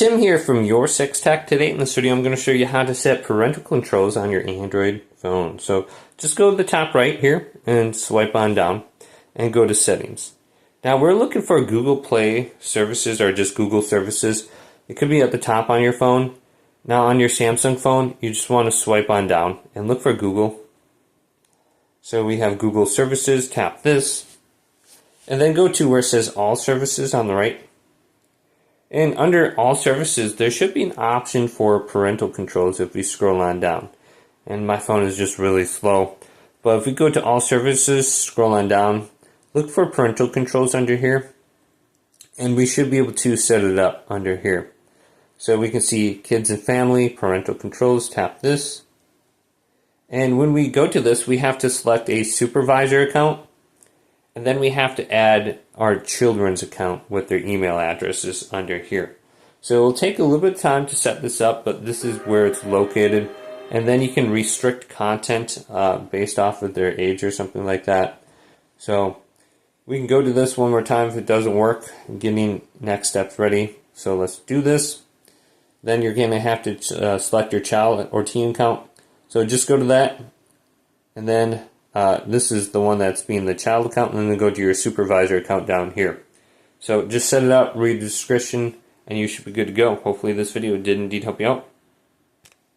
Tim here from YourSixTech. Today in this video I'm going to show you how to set parental controls on your Android phone. So just go to the top right here and swipe on down and go to settings. Now we're looking for Google Play services or just Google services. It could be at the top on your phone. Now on your Samsung phone you just want to swipe on down and look for Google. So we have Google services, tap this, and then go to where it says all services on the right. And under all services, there should be an option for parental controls if we scroll on down. And my phone is just really slow. But if we go to all services, scroll on down, look for parental controls under here. And we should be able to set it up under here. So we can see kids and family, parental controls, tap this. And when we go to this, we have to select a supervisor account. And then we have to add our children's account with their email addresses under here. So it'll take a little bit of time to set this up, but this is where it's located. And then you can restrict content based off of their age or something like that. So we can go to this one more time if it doesn't work. Getting next steps ready. So let's do this. Then you're going to have to select your child or teen account. So just go to that. And then this is the one that's being the child account, and then go to your supervisor account down here. So just set it up, read the description, and you should be good to go. Hopefully this video did indeed help you out.